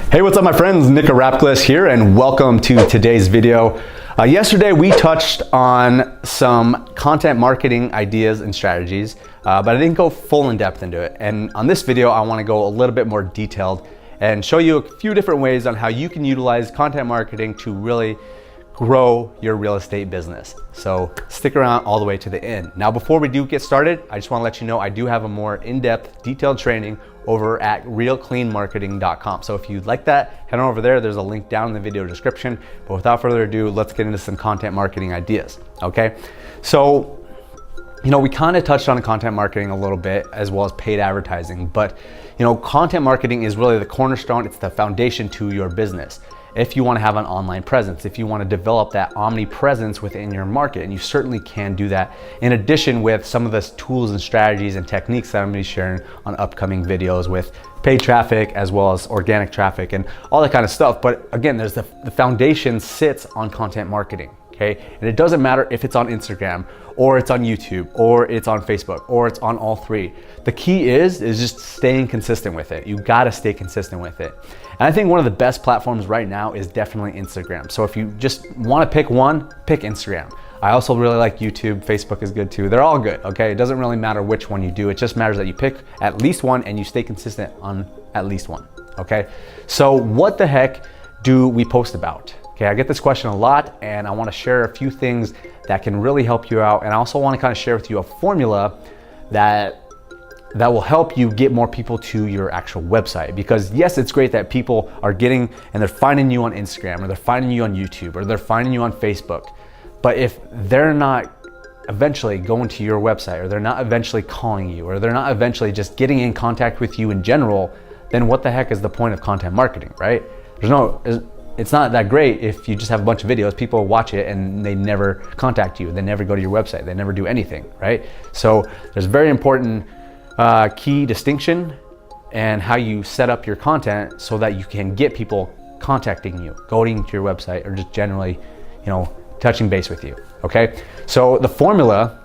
Hey, what's up my friends? Nick Rapkless here and welcome to today's video. Yesterday we touched on some content marketing ideas and strategies, but I didn't go full in depth into it. And on this video, I wanna go a little bit more detailed and show you a few different ways on how you can utilize content marketing to really grow your real estate business. So stick around all the way to the end. Now, before we do get started, I just wanna let you know I do have a more in-depth, detailed training over at realcleanmarketing.com. So if you'd like that, head on over there. There's a link down in the video description. But without further ado, let's get into some content marketing ideas, okay? So, we kind of touched on content marketing a little bit as well as paid advertising, but content marketing is really the cornerstone. It's the foundation to your business. If you want to have an online presence, if you want to develop that omnipresence within your market, and you certainly can do that in addition with some of the tools and strategies and techniques that I'm going to be sharing on upcoming videos with paid traffic as well as organic traffic and all that kind of stuff. But again, there's the foundation sits on content marketing, okay? And it doesn't matter if it's on Instagram or it's on YouTube or it's on Facebook or it's on all three. The key is just staying consistent with it. You got to stay consistent with it. And I think one of the best platforms right now is definitely Instagram. So if you just want to pick one, pick Instagram. I also really like YouTube. Facebook is good too. They're all good, okay? It doesn't really matter which one you do. It just matters that you pick at least one and you stay consistent on at least one, okay? So what the heck do we post about? Okay, I get this question a lot and I want to share a few things that can really help you out. And I also want to kind of share with you a formula that will help you get more people to your actual website. Because yes, it's great that people are getting and they're finding you on Instagram or they're finding you on YouTube or they're finding you on Facebook. But if they're not eventually going to your website or they're not eventually calling you or they're not eventually just getting in contact with you in general, then what the heck is the point of content marketing, right? It's not that great if you just have a bunch of videos, people watch it and they never contact you, they never go to your website, they never do anything, right? So there's a very important key distinction and how you set up your content so that you can get people contacting you, going to your website, or just generally, touching base with you, okay? So the formula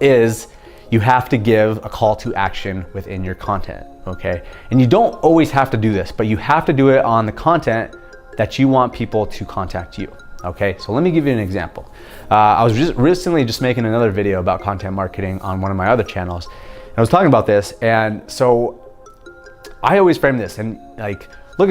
is you have to give a call to action within your content, okay? And you don't always have to do this, but you have to do it on the content that you want people to contact you, okay? So let me give you an example. I was recently just making another video about content marketing on one of my other channels. And I was talking about this, and so I always frame this and look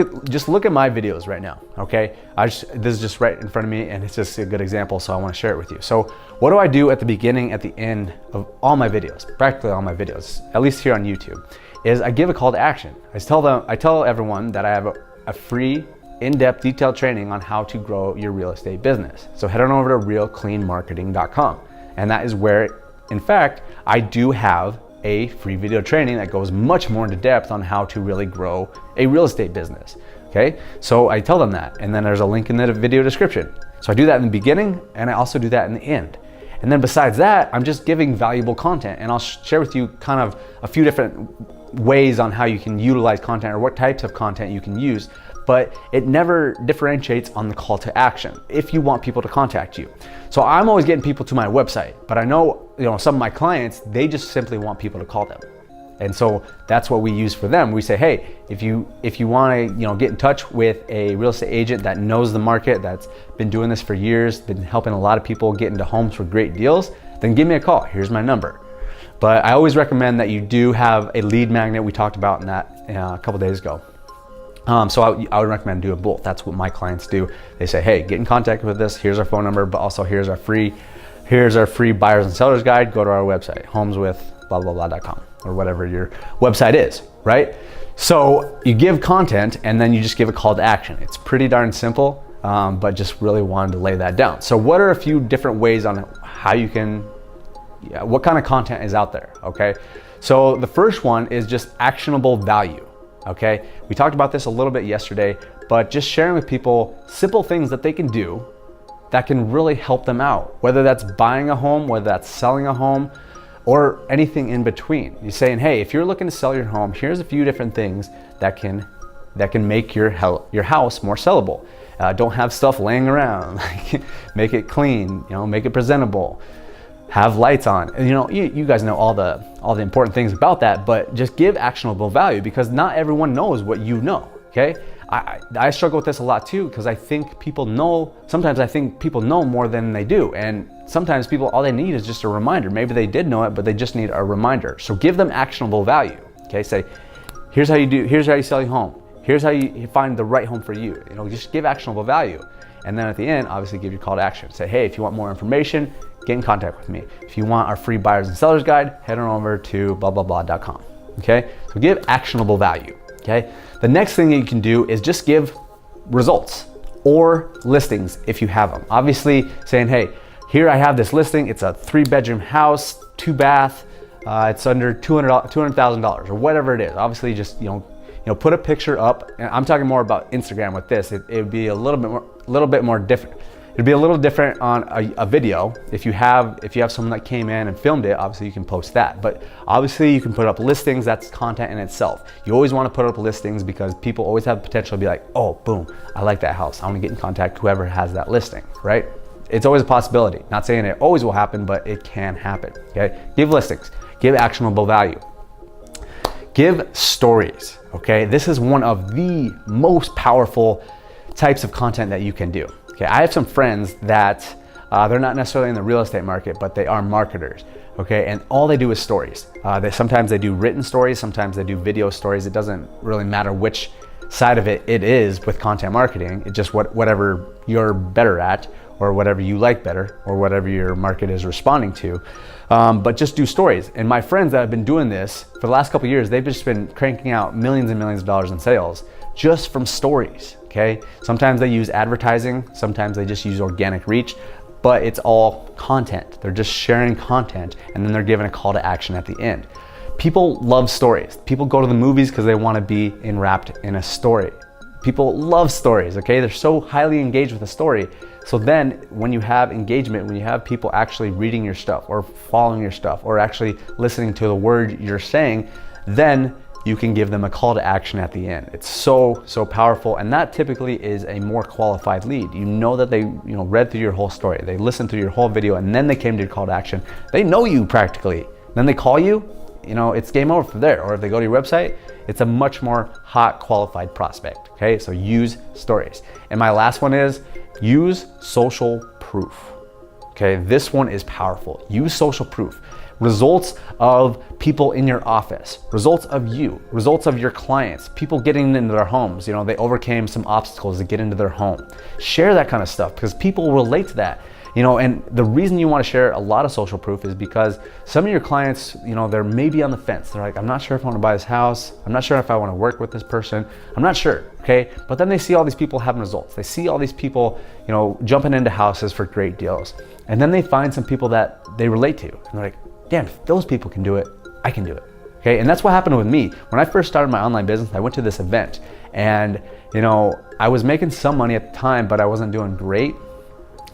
at my videos right now, okay? This is just right in front of me and it's just a good example, so I want to share it with you. So what do I do at the beginning, at the end of all my videos, practically all my videos, at least here on YouTube, is I give a call to action. I tell everyone that I have a free in-depth detailed training on how to grow your real estate business. So head on over to realcleanmarketing.com. And that is where, in fact, I do have a free video training that goes much more into depth on how to really grow a real estate business, okay? So I tell them that, and then there's a link in the video description. So I do that in the beginning, and I also do that in the end. And then besides that, I'm just giving valuable content, and I'll share with you kind of a few different ways on how you can utilize content or what types of content you can use, but it never differentiates on the call to action if you want people to contact you. So I'm always getting people to my website, but I know some of my clients, they just simply want people to call them. And so that's what we use for them. We say, hey, if you want to get in touch with a real estate agent that knows the market, that's been doing this for years, been helping a lot of people get into homes for great deals, then give me a call. Here's my number. But I always recommend that you do have a lead magnet. We talked about in that a couple days ago. So I would recommend doing both. That's what my clients do. They say, hey, get in contact with us. Here's our phone number, but also here's our free buyers and sellers guide. Go to our website, homeswith.com or whatever your website is, right? So you give content and then you just give a call to action. It's pretty darn simple, but just really wanted to lay that down. So what are a few different ways on how you can, what kind of content is out there, okay? So the first one is just actionable value. Okay, we talked about this a little bit yesterday, but just sharing with people simple things that they can do that can really help them out, whether that's buying a home, whether that's selling a home, or anything in between. You're saying, hey, if you're looking to sell your home, here's a few different things that can make your house more sellable. Don't have stuff laying around. Make it clean, make it presentable. Have lights on. And you guys know all the important things about that, but just give actionable value because not everyone knows what you know, okay? I struggle with this a lot too, because sometimes I think people know more than they do. And sometimes people, all they need is just a reminder. Maybe they did know it, but they just need a reminder. So give them actionable value, okay? Say, here's how you sell your home. Here's how you find the right home for you. Just give actionable value. And then at the end, obviously give your call to action. Say, hey, if you want more information, get in contact with me. If you want our free buyers and sellers guide, head on over to blah.com, okay? So give actionable value, okay? The next thing that you can do is just give results or listings if you have them. Obviously saying, hey, here I have this listing. It's a 3-bedroom house, 2-bath. It's under $200,000 or whatever it is. Obviously just, put a picture up. And I'm talking more about Instagram with this. It would be a little bit more different. It'd be a little different on a video. If you have someone that came in and filmed it, obviously you can post that. But obviously you can put up listings. That's content in itself. You always want to put up listings because people always have the potential to be like, oh, boom, I like that house. I want to get in contact with whoever has that listing, right? It's always a possibility. Not saying it always will happen, but it can happen, okay? Give listings, give actionable value. Give stories, okay? This is one of the most powerful types of content that you can do. Okay, I have some friends that they're not necessarily in the real estate market, but they are marketers. Okay, and all they do is stories. Sometimes they do written stories, sometimes they do video stories. It doesn't really matter which side of it is with content marketing. It's just whatever you're better at, or whatever you like better, or whatever your market is responding to. But just do stories. And my friends that have been doing this for the last couple of years, they've just been cranking out millions and millions of dollars in sales just from stories. Okay, sometimes they use advertising, sometimes they just use organic reach, but it's all content. They're just sharing content, and then they're given a call to action at the end. People love stories. People go to the movies because they want to be enwrapped in a story. People love stories, okay? They're so highly engaged with a story. So then when you have engagement, when you have people actually reading your stuff or following your stuff or actually listening to the word you're saying, then you can give them a call to action at the end. It's so powerful, and that typically is a more qualified lead. You know that they read through your whole story, they listened through your whole video, and then they came to your call to action. They know you practically. Then they call you, it's game over from there. Or if they go to your website, it's a much more hot qualified prospect. Okay, so use stories. And my last one is use social proof. Okay, this one is powerful. Use social proof. Results of people in your office, results of you, results of your clients, people getting into their homes. They overcame some obstacles to get into their home. Share that kind of stuff because people relate to that. And the reason you want to share a lot of social proof is because some of your clients, they're maybe on the fence. They're like, I'm not sure if I want to buy this house. I'm not sure if I want to work with this person. I'm not sure, okay? But then they see all these people having results. They see all these people, jumping into houses for great deals. And then they find some people that they relate to. And they're like, damn, if those people can do it, I can do it, okay? And that's what happened with me. When I first started my online business, I went to this event and, I was making some money at the time, but I wasn't doing great.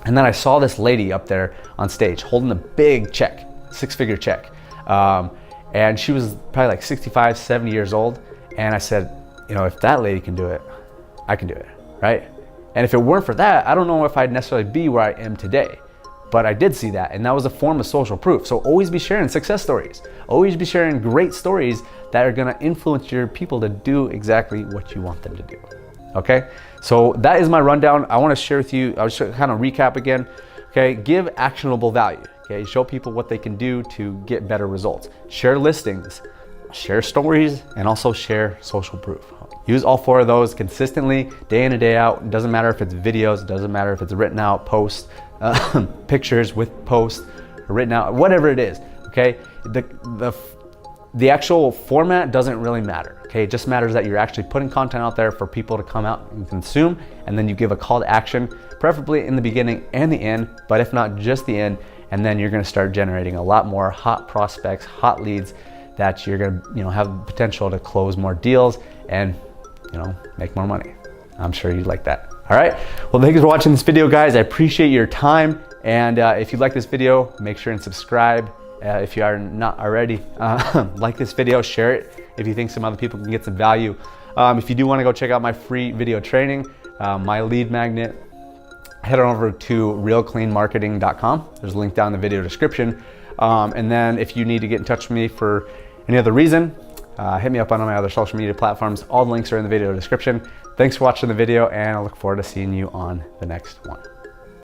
And then I saw this lady up there on stage holding a big check, 6-figure check. And she was probably like 65, 70 years old. And I said, if that lady can do it, I can do it, right? And if it weren't for that, I don't know if I'd necessarily be where I am today. But I did see that, and that was a form of social proof. So always be sharing success stories. Always be sharing great stories that are gonna influence your people to do exactly what you want them to do, okay? So that is my rundown. I wanna share with you, I'll just kind of recap again, okay? Give actionable value, okay? Show people what they can do to get better results. Share listings, share stories, and also share social proof. Use all 4 of those consistently, day in and day out. It doesn't matter if it's videos, it doesn't matter if it's written out posts, pictures with posts, written out, whatever it is, okay? The actual format doesn't really matter, okay? It just matters that you're actually putting content out there for people to come out and consume, and then you give a call to action, preferably in the beginning and the end, but if not just the end, and then you're gonna start generating a lot more hot prospects, hot leads that you're gonna have the potential to close more deals and make more money. I'm sure you'd like that. All right, well, thank you for watching this video, guys. I appreciate your time. And if you like this video, make sure and subscribe. If you are not already, like this video, share it if you think some other people can get some value. If you do want to go check out my free video training, my lead magnet, head on over to realcleanmarketing.com. There's a link down in the video description. And then if you need to get in touch with me for any other reason, Hit me up on my other social media platforms. All the links are in the video description. Thanks for watching the video, and I look forward to seeing you on the next one.